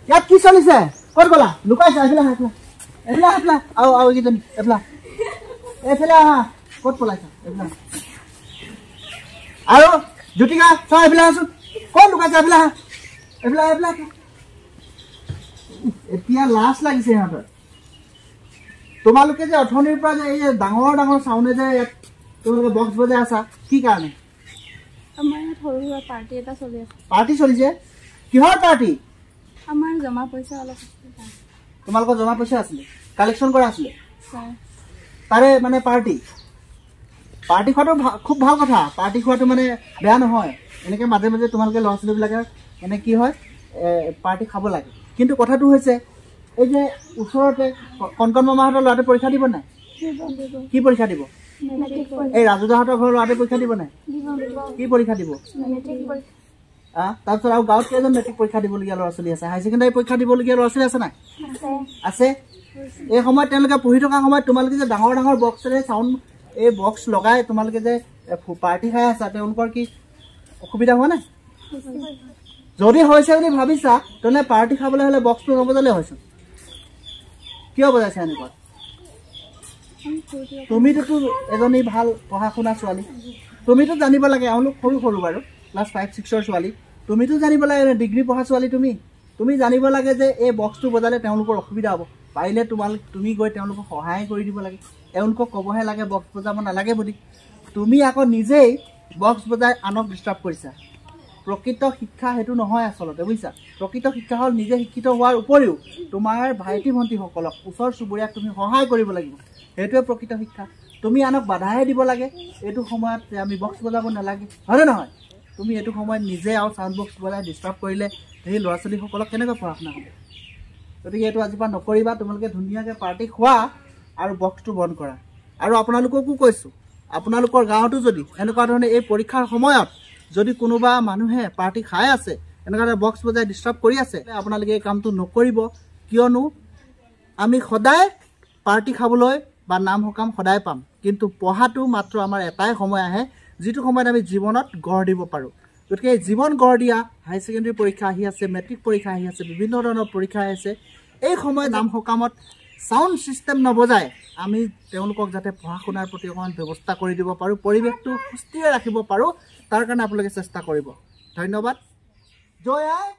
ইয়াত কি চলিছে ক'ত গ'লা লুকাইছা এইফালে আৰু এইকেইজনী এইফালে আহা ক'ত পলাইছা এইফালে আৰু জ্যোতিকা চা এইফালে আছোন ক'ত লুকাইছা এইফালে এতিয়া লাজ লাগিছে সিহঁতৰ তোমালোকে যে অথনিৰ পৰা যে এই ডাঙৰ ডাঙৰ চাউনে যে তোমালোকে বক্স বজাই আছা কি কাৰণে আমাৰ সৰু সুৰা পাৰ্টি এটা চলি আছে পাৰ্টি চলিছে কিহৰ পাৰ্টি আমাৰ জমা পইচা অলপ তোমালোকৰ জমা পইচা আছিলে কালেকশ্যন কৰা আছিলে ছাৰ তাৰে মানে পাৰ্টি খোৱাটো খুব ভাল কথা পাৰ্টি খোৱাটো মানে বেয়া নহয় এনেকৈ মাজে মাজে তোমালোকে ল'ৰা ছোৱালীবিলাকে মানে কি হয় পাৰ্টি খাব লাগে কিন্তু কথাটো হৈছে এই যে ওচৰতে কণকণ মামাহঁতৰ ল'ৰাটোৱে পৰীক্ষা দিব নাই কি পৰীক্ষা দিব এই ৰাজুদাহঁতৰ ঘৰৰ ল'ৰাটোৱে পৰীক্ষা দিব নাই কি পৰীক্ষা দিব তাৰপিছত আৰু গাঁৱত কেইজন মেট্ৰিক পৰীক্ষা দিবলগীয়া ল'ৰা ছোৱালী আছে হাই ছেকেণ্ডাৰী পৰীক্ষা দিবলগীয়া ল'ৰা ছোৱালী আছে নাই আছে এই সময়ত তেওঁলোকে পঢ়ি থকা সময়ত তোমালোকে যে ডাঙৰ ডাঙৰ বক্সেৰে চাউণ্ড এই বক্স লগাই তোমালোকে যে পাৰ্টি খাই আছা তেওঁলোকৰ কি অসুবিধা হোৱা নাই যদি হৈছে বুলি ভাবিছা তেনে পাৰ্টি খাবলৈ হ'লে বক্সটো নবজালে হৈছে কিয় বজাইছা এনেকুৱা তুমিতো এজনী ভাল পঢ়া শুনা ছোৱালী তুমিতো জানিব লাগে এওঁলোক সৰু সৰু বাৰু ক্লাছ 5-6ৰ ছোৱালী তুমিতো জানিব লাগে ডিগ্ৰী পঢ়া ছোৱালী তুমি জানিব লাগে যে এই বক্সটো বজালে তেওঁলোকৰ অসুবিধা হ'ব পাৰিলে তুমি গৈ তেওঁলোকক সহায় কৰি দিব লাগে এওঁলোকক ক'বহে লাগে বক্স বজাব নালাগে বুলি তুমি আকৌ নিজেই বক্স বজাই আনক ডিষ্টাৰ্ব কৰিছা প্ৰকৃত শিক্ষা সেইটো নহয় আচলতে বুজিছা প্ৰকৃত শিক্ষা হ'ল নিজে শিক্ষিত হোৱাৰ উপৰিও তোমাৰ ভাইটি ভণ্টিসকলক ওচৰ চুবুৰীয়াক তুমি সহায় কৰিব লাগিব সেইটোৱে প্ৰকৃত শিক্ষা তুমি আনক বাধাহে দিব লাগে এইটো সময়ত আমি বক্স বজাব নালাগে হয়নে নহয় তুমি এইটো সময়ত নিজে আৰু চাউণ্ড বক্স বজাই ডিষ্টাৰ্ব কৰিলে সেই ল'ৰা ছোৱালীসকলক কেনেকৈ পঢ়া শুনা হ'ব গতিকে এইটো আজিৰ পৰা নকৰিবা তোমালোকে ধুনীয়াকৈ পাৰ্টি খোৱা আৰু বক্সটো বন্ধ কৰা আৰু আপোনালোককো কৈছোঁ আপোনালোকৰ গাঁৱতো যদি এনেকুৱা ধৰণে এই পৰীক্ষাৰ সময়ত যদি কোনোবা মানুহে পাৰ্টি খাই আছে এনেকুৱা বক্স বজাই ডিষ্টাৰ্ব কৰি আছে আপোনালোকে এই কামটো নকৰিব কিয়নো আমি সদায় পাৰ্টি খাবলৈ বা নাম সকাম সদায় পাম কিন্তু পঢ়াটো মাত্ৰ আমাৰ এটাই সময় আহে যিটো সময়ত আমি জীৱনত গঢ় দিব পাৰোঁ গতিকে জীৱন গঢ় দিয়া হাই ছেকেণ্ডেৰী পৰীক্ষা আহি আছে মেট্ৰিক পৰীক্ষা আহি আছে বিভিন্ন ধৰণৰ পৰীক্ষা আহি আছে এই সময়ত নাম সকামত সাউণ্ড সিস্টেম নবজাই আমি তেওঁলোকক যাতে পঢ়া শুনাৰ প্ৰতি অকণমান ব্যৱস্থা কৰি দিব পাৰোঁ পৰিৱেশটো সুস্থিৰে ৰাখিব পাৰোঁ তাৰ কাৰণে আপোনালোকে চেষ্টা কৰিব ধন্যবাদ জয় আই